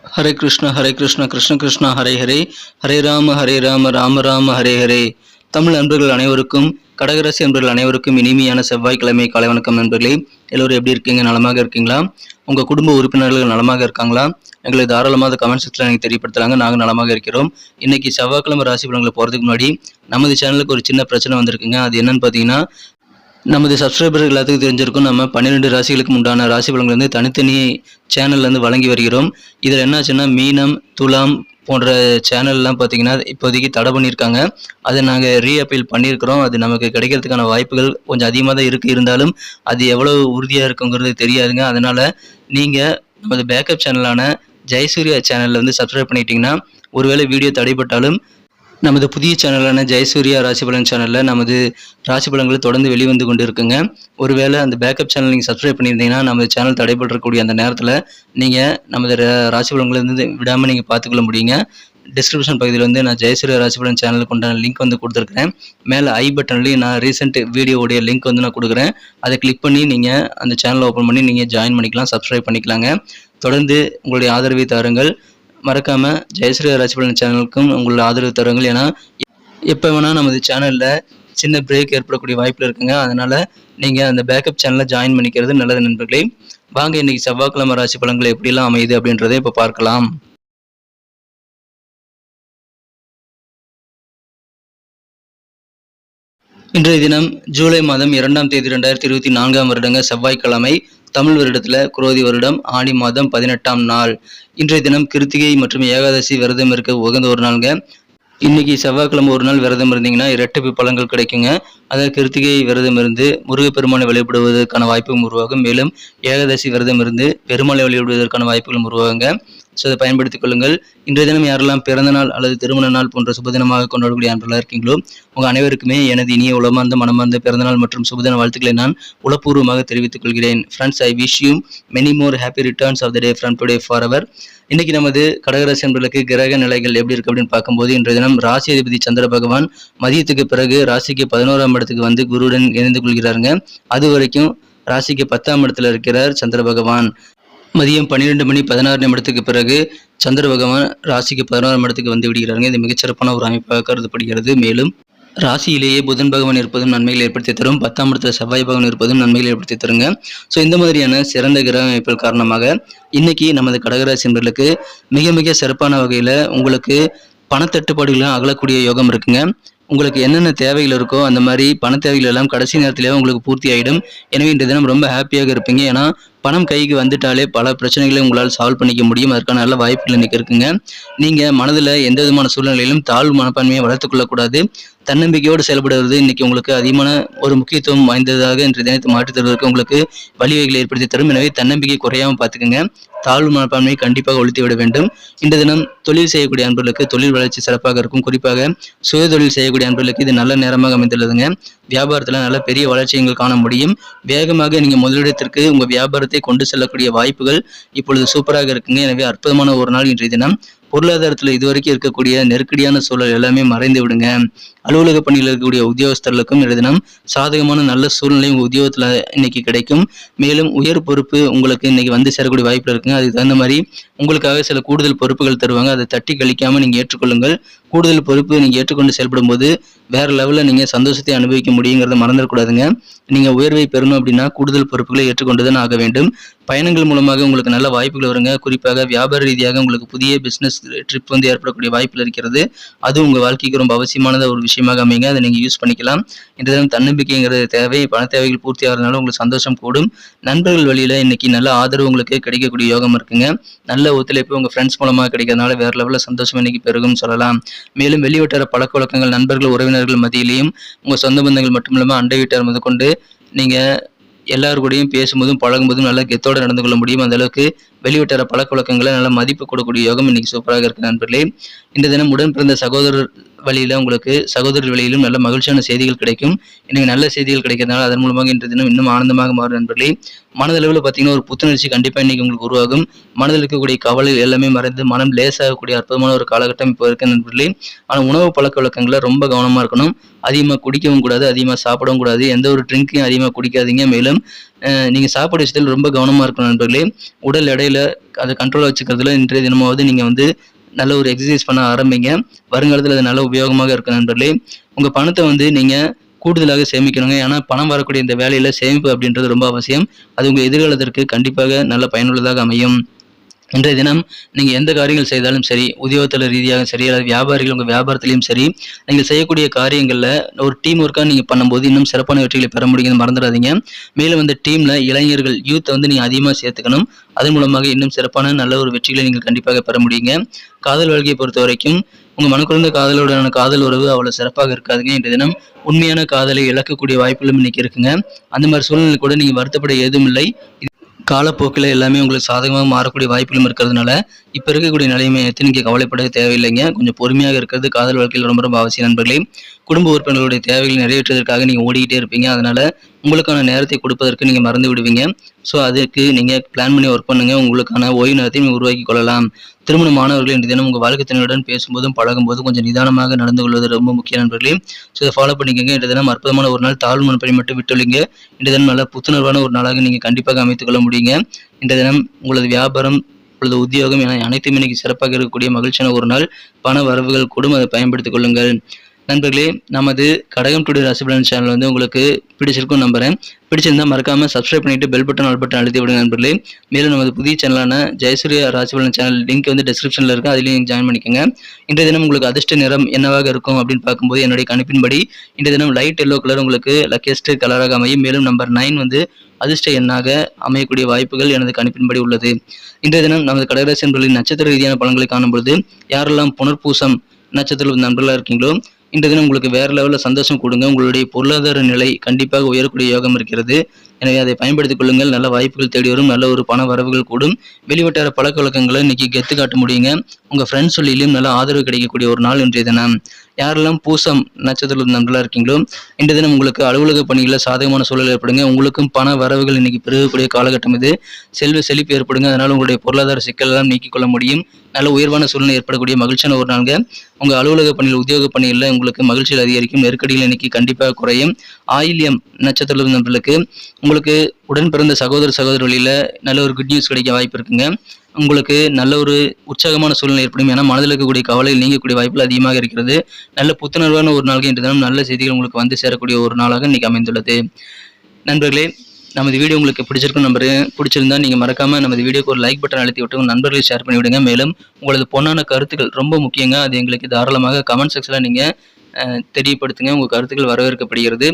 ஹரே கிருஷ்ண கிருஷ்ண கிருஷ்ணா ஹரே ஹரே, ஹரே ராம ராம ராம ஹரே ஹரே. தமிழ் நண்பர்கள் அனைவருக்கும், கடகராசி நண்பர்கள் அனைவருக்கும் இனிமையான செவ்வாய்க்கிழமை காலை வணக்கம் நண்பர்களே. எல்லோரும் எப்படி இருக்கீங்க? நலமாக இருக்கீங்களா? உங்கள் குடும்ப உறுப்பினர்கள் நலமாக இருக்காங்களா? எங்களுக்கு தாராளமாக கமெண்ட் செக்ஷனில் எனக்கு தெரியப்படுத்துறாங்க. நாங்கள் நலமாக இருக்கிறோம். இன்னைக்கு செவ்வாய்க்கிழமை ராசி பலன்களை போகிறதுக்கு முன்னாடி நமது சேனலுக்கு ஒரு சின்ன பிரச்சனை வந்திருக்குங்க. அது என்னன்னு பார்த்தீங்கன்னா, நமது சப்ஸ்கிரைபர் எல்லாத்துக்கும் தெரிஞ்சிருக்கும். நம்ம 12 ராசிகளுக்கு உண்டான ராசி பலன்கள் வந்து தனித்தனி சேனல்லேருந்து வழங்கி வருகிறோம். இதில் என்னாச்சுன்னா, மீனம், துலாம் போன்ற சேனல்லாம் பார்த்தீங்கன்னா இப்போதைக்கு தடை பண்ணியிருக்காங்க. அதை நாங்கள் ரீஅப்பீல் பண்ணியிருக்கிறோம். அது நமக்கு கிடைக்கிறதுக்கான வாய்ப்புகள் கொஞ்சம் அதிகமாக தான் இருக்குது. இருந்தாலும் அது எவ்வளோ உறுதியாக இருக்குங்கிறது தெரியாதுங்க. அதனால் நீங்கள் நமது பேக்கப் சேனலான ஜெயசூர்யா சேனலில் வந்து சப்ஸ்கிரைப் பண்ணிட்டீங்கன்னா, ஒருவேளை வீடியோ தடைப்பட்டாலும் நமது புதிய சேனலான ஜெயசூர்யா ராசிபலன் சேனலில் நமது ராசிபலன்கள் தொடர்ந்து வெளிவந்து கொண்டு இருக்குங்க. ஒருவேளை அந்த பேக்கப் சேனல் நீங்கள் சப்ஸ்கிரைப் பண்ணியிருந்தீங்கன்னா, நமது சேனல் தடைபடக்கூடிய அந்த நேரத்தில் நீங்கள் நமது ராசிபலன்களை வந்து விடாமல் நீங்கள் பார்த்துக்கொள்ள முடியுங்க. டிஸ்கிரிப்ஷன் பகுதியில் வந்து நான் ஜெயசூர்யா ராசிபலன் சேனலுக்கு உண்டான லிங்க் வந்து கொடுத்துருக்கிறேன். மேலே ஐ பட்டன்லேயும் நான் ரீசெண்ட் வீடியோவுடைய லிங்க் வந்து நான் கொடுக்குறேன். அதை கிளிக் பண்ணி நீங்கள் அந்த சேனலை ஓப்பன் பண்ணி நீங்கள் ஜாயின் பண்ணிக்கலாம், சப்ஸ்கிரைப் பண்ணிக்கலாங்க. தொடர்ந்து உங்களுடைய ஆதரவை தாருங்கள். மறக்காமல் ஜெயசூர்யா ராசிபலன் சேனலுக்கும் உங்களோட ஆதரவு தருங்கள். ஏன்னா எப்போ வேணால் நமது சேனலில் சின்ன பிரேக் ஏற்படக்கூடிய வாய்ப்பில் இருக்குங்க. அதனால் நீங்கள் அந்த பேக்கப் சேனலில் ஜாயின் பண்ணிக்கிறது நல்லது நண்பர்களே. வாங்க இன்றைக்கி செவ்வாய்க்கிழமை ராசி பலன்கள் எப்படிலாம் அமையுது அப்படின்றத இப்போ பார்க்கலாம். இன்றைய தினம் ஜூலை மாதம் 2ஆம் தேதி 2024 வருடங்க செவ்வாய்க்கிழமை. தமிழ் வருடத்தில் குரோதி வருடம் ஆடி மாதம் 18ஆம் நாள். இன்றைய தினம் கிருத்திகை மற்றும் ஏகாதசி விரதம் இருக்க உகந்த ஒரு நாளுங்க. இன்னைக்கு செவ்வாய்க்கிழமை ஒரு நாள் விரதம் இருந்தீங்கன்னா இரட்டிப்பு பலன்கள் கிடைக்குங்க. அதாவது கிருத்திகை விரதம் இருந்து முருகப்பெருமானை வழிபடுவதற்கான வாய்ப்புகளும் உருவாகும். மேலும் ஏகாதசி விரதம் இருந்து பெருமாளை வழிபடுவதற்கான வாய்ப்புகளும் உருவாகுங்க. ஸோ அதை பயன்படுத்திக் கொள்ளுங்கள். இன்றைய தினம் யாரெல்லாம் பிறந்த நாள் அல்லது திருமண நாள் போன்ற சுபதினமாக கொண்டாடக்கூடிய அன்பர்களாக இருக்கீங்களோ, உங்கள் அனைவருக்குமே எனது இனிய உளமார்ந்த மனமார்ந்த பிறந்தநாள் மற்றும் சுபதின வாழ்த்துக்களை நான் உளப்பூர்வமாக தெரிவித்துக் கொள்கிறேன். Friends, I wish you many more happy returns of the day from today forever. இன்னைக்கு நமது கடகராசி அன்பர்களுக்கு கிரக நிலைகள் எப்படி இருக்கு அப்படின்னு பார்க்கும்போது, இன்றைய தினம் ராசி அதிபதி சந்திர பகவான் மதியத்துக்கு பிறகு ராசிக்கு 11ஆம் இடத்துக்கு வந்து குருவுடன் இணைந்து கொள்கிறாருங்க. அது வரைக்கும் ராசிக்கு 10ஆம் இடத்துல இருக்கிறார் சந்திர பகவான். மதியம் 12:16 பிறகு சந்திர பகவான் ராசிக்கு 11ஆம் இடத்துக்கு வந்து விடுகிறாருங்க. இது மிகச்சிறப்பான ஒரு அமைப்பாக கருதப்படுகிறது. மேலும் ராசியிலேயே புதன் பகவான் இருப்பதும் நன்மைகளை ஏற்படுத்தி தரும், 10ஆம் இடத்துல செவ்வாய் பகவான் இருப்பதும் நன்மைகளை ஏற்படுத்தி தருங்க. ஸோ இந்த மாதிரியான சிறந்த கிரக அமைப்புகள் காரணமாக இன்னைக்கு நமது கடகராசி என்பர்களுக்கு மிக மிக சிறப்பான வகையில் உங்களுக்கு பணத்தட்டுப்பாடுகளும் அகலக்கூடிய யோகம் இருக்குங்க. உங்களுக்கு என்னென்ன தேவைகள் இருக்கோ அந்த மாதிரி பண தேவைகள் எல்லாம் கடைசி நேரத்திலேயே உங்களுக்கு பூர்த்தி ஆகிடும். எனவே இன்றைய தினம் ரொம்ப ஹாப்பியாக இருப்பீங்க. ஏன்னா பணம் கைக்கு வந்துட்டாலே பல பிரச்சனைகளை உங்களால் சால்வ் பண்ணிக்க முடியும். அதற்கான நல்ல வாய்ப்புகள் இன்னைக்கு இருக்குங்க. நீங்கள் மனதில் எந்த விதமான சூழ்நிலையிலும் தாழ்வு மனப்பான்மையை வளர்த்துக் கொள்ளக்கூடாது. தன்னம்பிக்கையோடு செயல்படுவது இன்னைக்கு உங்களுக்கு அதிகமான ஒரு முக்கியத்துவம் வாய்ந்ததாக இன்றைய தினத்தை மாற்றித் தருவதற்கு உங்களுக்கு வழிவகைகளை ஏற்படுத்தி தரும். எனவே தன்னம்பிக்கை குறையாமல் பார்த்துக்குங்க. தாழ்வு மனப்பான்மையை கண்டிப்பாக ஒழித்து விட வேண்டும். இந்த தினம் தொழில் செய்யக்கூடிய அன்பர்களுக்கு தொழில் வளர்ச்சி சிறப்பாக இருக்கும். குறிப்பாக சுய தொழில் செய்யக்கூடிய அன்பர்களுக்கு இது நல்ல நேரமாக அமைந்துள்ளதுங்க. வியாபாரத்தில் நல்ல பெரிய வளர்ச்சிகள் காண முடியும். வேகமாக நீங்கள் முதலிடத்திற்கு உங்கள் வியாபாரத்தை கொண்டு செல்லக்கூடிய வாய்ப்புகள் இப்பொழுது சூப்பராக இருக்குங்க. எனவே அற்புதமான ஒரு நாள் இன்றைய தினம். பொருளாதாரத்தில் இதுவரைக்கும் இருக்கக்கூடிய நெருக்கடியான சூழல் எல்லாமே மறைந்து விடுங்க. அலுவலக பணியில் இருக்கக்கூடிய உத்தியோகஸ்தர்களுக்கும் இன்றைய தினம் சாதகமான நல்ல சூழ்நிலை உங்கள் உத்தியோகத்தில் இன்னைக்கு கிடைக்கும். மேலும் உயர் பொறுப்பு உங்களுக்கு இன்னைக்கு வந்து சேரக்கூடிய வாய்ப்பு இருக்குங்க. அதுக்கு தகுந்த மாதிரி உங்களுக்காக சில கூடுதல் பொறுப்புகள் தருவாங்க. அதை தட்டி கழிக்காமல் நீங்கள் ஏற்றுக்கொள்ளுங்கள். கூடுதல் பொறுப்பு நீங்கள் ஏற்றுக்கொண்டு செயல்படும் போது வேற லெவலில் நீங்கள் சந்தோஷத்தை அனுபவிக்க முடியுங்கிறத மறந்துடக்கூடாதுங்க. நீங்கள் உயர்வை பெறணும் அப்படின்னா கூடுதல் பொறுப்புகளை ஏற்றுக்கொண்டுதான் ஆக வேண்டும். பயணங்கள் மூலமாக உங்களுக்கு நல்ல வாய்ப்புகள் வருங்க. குறிப்பாக வியாபார ரீதியாக உங்களுக்கு புதிய பிஸ்னஸ் ட்ரிப் வந்து ஏற்படக்கூடிய வாய்ப்புகள் இருக்கிறது. அது உங்கள் வாழ்க்கைக்கு ரொம்ப அவசியமானது ஒரு விஷயமாக அமைங்க. அதை நீங்கள் யூஸ் பண்ணிக்கலாம். இந்த தினம் தன்னம்பிக்கைங்கிறது தேவை. பண தேவைகள் பூர்த்தி ஆகிறதுனால உங்களுக்கு சந்தோஷம் கூடும். நண்பர்கள் வழியில் இன்னைக்கு நல்ல ஆதரவு உங்களுக்கு கிடைக்கக்கூடிய யோகம் இருக்குங்க. நல்ல ஒத்துழைப்பு உங்கள் ஃப்ரெண்ட்ஸ் மூலமாக கிடைக்கிறதுனால வேற லெவலில் சந்தோஷம் இன்னைக்கு பெருகும் சொல்லலாம். மேலும் வெளிவட்டார பழக்க வழக்கங்கள் நண்பர்கள் உறவினர்கள் மத்தியிலையும் உங்கள் சொந்த பந்தங்கள் மட்டும் இல்லாமல் அண்டை வீட்டார் முதல் கொண்டு நீங்கள் எல்லாருக்கூடையும் பேசும்போதும் பழகும்போதும் நல்லா கெத்தோடு நடந்து கொள்ள முடியும். அந்த அளவுக்கு வெளிவட்டார பழக்க வழக்கங்களை நல்ல மதிப்பு கொடுக்கக்கூடிய யோகம் இன்னைக்கு சூப்பராக இருக்கு நண்பர்களே. இந்த தினம் உடன் பிறந்த சகோதரர் வழியில் உங்களுக்கு சகோதரர் வழியிலும் நல்ல மகிழ்ச்சியான செய்திகள் கிடைக்கும். இன்னைக்கு நல்ல செய்திகள் கிடைக்கிறதுனால அதன் மூலமாக இன்றைய தினம் இன்னும் ஆனந்தமாக மாறும் நண்பர்களே. மனதளவில் பார்த்தீங்கன்னா ஒரு புத்துணர்ச்சி கண்டிப்பாக இன்னைக்கு உங்களுக்கு உருவாகும். மனதில் இருக்கக்கூடிய கவலை எல்லாமே மறைந்து மனம் லேசாகக்கூடிய அற்புதமான ஒரு காலகட்டம் இப்போ இருக்கு நண்பர்களே. ஆனால் உணவு பழக்க வழக்கங்களை ரொம்ப கவனமாக இருக்கணும். அதிகமாக குடிக்கவும் கூடாது, அதிகமாக சாப்பிடவும் கூடாது. எந்த ஒரு ட்ரிங்க்கையும் அதிகமாக குடிக்காதீங்க. மேலும் நீங்கள் சாப்பாடு விஷயத்தில் ரொம்ப கவனமாக இருக்கணும் நண்பர்களே. உடல் எடையில் வேலையில் அதை கண்ட்ரோலாக வச்சுக்கிறதுல இன்றைய தினமாவது நீங்கள் வந்து நல்ல ஒரு எக்ஸசைஸ் பண்ண ஆரம்பிங்க. வருங்காலத்தில் அது நல்ல உபயோகமாக இருக்கும் நண்பர்களே. உங்கள் பணத்தை வந்து நீங்கள் கூடுதலாக சேமிக்கணுங்க. ஏன்னா பணம் வரக்கூடிய இந்த வேலையில் சேமிப்பு அப்படின்றது ரொம்ப அவசியம். அது உங்கள் எதிர்காலத்திற்கு கண்டிப்பாக நல்ல பயனுள்ளதாக அமையும். இன்றைய தினம் நீங்கள் எந்த காரியங்கள் செய்தாலும் சரி, உத்தியோகத்தில் ரீதியாக சரி, அல்லது வியாபாரிகள் உங்கள் வியாபாரத்திலையும் சரி, நீங்கள் செய்யக்கூடிய காரியங்களில் ஒரு டீம் ஒர்க்காக நீங்கள் பண்ணும்போது இன்னும் சிறப்பான வெற்றிகளை பெற முடியும்னு மறந்துடாதீங்க. மேலும் அந்த டீமில் இளைஞர்கள் யூத்தை வந்து நீங்கள் அதிகமாக சேர்த்துக்கணும். அதன் மூலமாக இன்னும் சிறப்பான நல்ல ஒரு வெற்றிகளை நீங்கள் கண்டிப்பாக பெற முடியுங்க. காதல் வாழ்க்கையை பொறுத்த வரைக்கும் உங்கள் மனக்குறைந்த காதலுடனான காதல் உறவு அவ்வளோ சிறப்பாக இருக்காதுங்க. இன்றைய தினம் உண்மையான காதலை இழக்கக்கூடிய வாய்ப்புகளும் இன்னைக்கு இருக்குங்க. அந்த மாதிரி சூழ்நிலை கூட நீங்கள் வருத்தப்பட ஏதும் இல்லை. காலப்போக்கில் எல்லாமே உங்களுக்கு சாதகமாக மாறக்கூடிய வாய்ப்புகளும் இருக்கிறதுனால இப்போ இருக்கக்கூடிய நிலைமையத்தை நீங்கள் கவலைப்பட தேவையில்லைங்க. கொஞ்சம் பொறுமையாக இருக்கிறது காதல் வாழ்க்கையில் ரொம்ப ரொம்ப அவசியம் நண்பர்களே. குடும்ப உறுப்பினர்களுடைய தேவைகளை நிறைவேற்றுவதற்காக நீங்கள் ஓடிக்கிட்டே இருப்பீங்க. அதனால் உங்களுக்கான நேரத்தை கொடுப்பதற்கு நீங்கள் மறந்து விடுவீங்க. ஸோ அதுக்கு நீங்கள் பிளான் பண்ணி ஒர்க் பண்ணுங்கள். உங்களுக்கான ஓய்வு நேரத்தை நீங்கள் உருவாக்கி கொள்ளலாம். திருமணமானவர்கள் இன்றைய தினம் உங்கள் வாழ்க்கை துணையுடன் பேசும்போதும் பழகும்போதும் கொஞ்சம் நிதானமாக நடந்து கொள்வது ரொம்ப முக்கிய நண்பர்களே. ஸோ இதை ஃபாலோ பண்ணிக்கோங்க. இன்றைய தினம் அற்புதமான ஒரு நாள். தாழ்வு மனப்பை மட்டும் விட்டுள்ளீங்க. இன்றைய தினம் நல்ல புத்துணர்வான ஒரு நாளாக நீங்கள் கண்டிப்பாக அமைத்துக் கொள்ள முடியுங்க. இன்றைய தினம் உங்களது வியாபாரம், உங்களது உத்தியோகம் என அனைத்தும் இன்னைக்கு சிறப்பாக இருக்கக்கூடிய மகிழ்ச்சியான ஒரு நாள். பண வரவுகள் கூடும், அதை பயன்படுத்திக் கொள்ளுங்கள். நண்பர்களே, நமது கடகம் டுடே ராசி பலன் சேனல் வந்து உங்களுக்கு பிடிச்சிருக்கும் நம்புறேன். பிடிச்சிருந்தா மறக்காம சப்ஸ்கிரைப் பண்ணிட்டு பெல் பட்டன் ஆல் பட்டன் அழுத்தி விடுங்க நண்பர்களே. மேலும் நமது புதிய சேனலான ஜெயசூர்யா ராசி பலன் சேனல் லிங்க் வந்து டிஸ்கிரிப்ஷனில் இருக்கு, அதுலேயும் ஜாயின் பண்ணிக்கோங்க. இன்றைய தினம் உங்களுக்கு அதிர்ஷ்ட நிறம் என்னவாக இருக்கும் அப்படின்னு பார்க்கும்போது என்னுடைய கணிப்பின்படி இன்றைய தினம் லைட் எல்லோ கலர் உங்களுக்கு லக்கியஸ்ட் கலராக அமையும். மேலும் நம்பர் 9 வந்து அதிர்ஷ்ட எண்ணாக அமையக்கூடிய வாய்ப்புகள் எனது கணிப்பின்படி உள்ளது. இன்றைய தினம் நமது கடகராசி நண்பர்களின் நட்சத்திர ரீதியான பலன்களை காணும்பொழுது யாரெல்லாம் புனர்பூசம் நட்சத்திர நண்பர்களாக இருக்கீங்களோ இன்றைய தினம் உங்களுக்கு வேற லெவலில் சந்தோஷம் கொடுங்க. உங்களுடைய பொருளாதார நிலை கண்டிப்பாக உயரக்கூடிய யோகம் இருக்கிறது. எனவே அதை பயன்படுத்திக் கொள்ளுங்கள். நல்ல வாய்ப்புகள் தேடி வரும். நல்ல ஒரு பண வரவுகள் கூடும். வெளிவட்டார பழக்க வழக்கங்களை இன்னைக்கு கெத்து காட்ட முடியுங்க. உங்கள் ஃப்ரெண்ட்ஸ் சொல்லியிலும் நல்ல ஆதரவு கிடைக்கக்கூடிய ஒரு நாள் இன்றைய தினம். யாரெல்லாம் பூசம் நட்சத்திர நண்பர்களாக இருக்கீங்களோ இன்றைய தினம் உங்களுக்கு அலுவலக பணிகளில் சாதகமான சூழல் ஏற்படுங்க. உங்களுக்கும் பண வரவுகள் இன்னைக்கு பெருகக்கூடிய காலகட்டம் இது. செல்வ செழிப்பு ஏற்படுங்க. அதனால் உங்களுடைய பொருளாதார சிக்கல் எல்லாம் நீக்கிக் கொள்ள முடியும். நல்ல உயர்வான சூழ்நிலை ஏற்படக்கூடிய மகிழ்ச்சியான ஒரு நாள்ங்க. உங்கள் அலுவலக பணியில் உத்தியோக பணியில் உங்களுக்கு மகிழ்ச்சியில் அதிகரிக்கும். நெருக்கடிகள் இன்னைக்கு கண்டிப்பாக குறையும். ஆயில்யம் நட்சத்திர நண்பர்களுக்கு உங்களுக்கு உடன் பிறந்த சகோதர சகோதரிகளில் நல்ல ஒரு குட் நியூஸ் கிடைக்க வாய்ப்பு இருக்குங்க. உங்களுக்கு நல்ல ஒரு உற்சாகமான சூழ்நிலை ஏற்படும். ஏன்னா மனதில் இருக்கக்கூடிய கவலையில் நீங்கக்கூடிய வாய்ப்புகள் அதிகமாக இருக்கிறது. நல்ல புத்துணர்வான ஒரு நாளுக்கு இன்று தினம் நல்ல செய்திகள் உங்களுக்கு வந்து சேரக்கூடிய ஒரு நாளாக இன்னைக்கு அமைந்துள்ளது. நண்பர்களே, நமது வீடியோ உங்களுக்கு பிடிச்சிருக்கும் நம்புறேன். பிடிச்சிருந்தா நீங்கள் மறக்காமல் நமது வீடியோக்கு ஒரு லைக் பட்டன் அழுத்தி விட்டு உங்கள் நண்பர்களை ஷேர் பண்ணி விடுங்க. மேலும் உங்களது பொன்னான கருத்துக்கள் ரொம்ப முக்கியங்க. அது எங்களுக்கு தாராளமாக கமெண்ட் செக்ஷனில் நீங்கள் தெரியப்படுத்துங்க. உங்கள் கருத்துக்கள் வரவேற்கப்படுகிறது.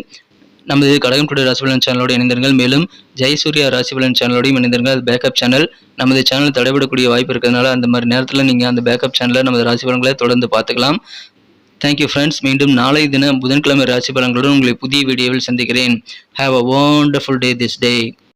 நமது கடகம் டுடே ராசி பலன் சேனலோடு இணைந்திருங்கள். மேலும் ஜெயசூர்யா ராசி பலன் சேனலோடையும் இணைந்திருங்கள். அது பேக்கப் சேனல். நமது சேனல் தடைபடக்கூடிய வாய்ப்பு இருக்கிறதுனால அந்த மாதிரி நேரத்தில் நீங்கள் அந்த பேக்கப் சேனலில் நமது ராசி பலன்களை தொடர்ந்து பார்த்துக்கலாம். Thank you friends. மீண்டும் நாளை தினம் புதன்கிழமை ராசி பலன்களுடன் உங்களை புதிய வீடியோவில் சந்திக்கிறேன். Have a wonderful day this day.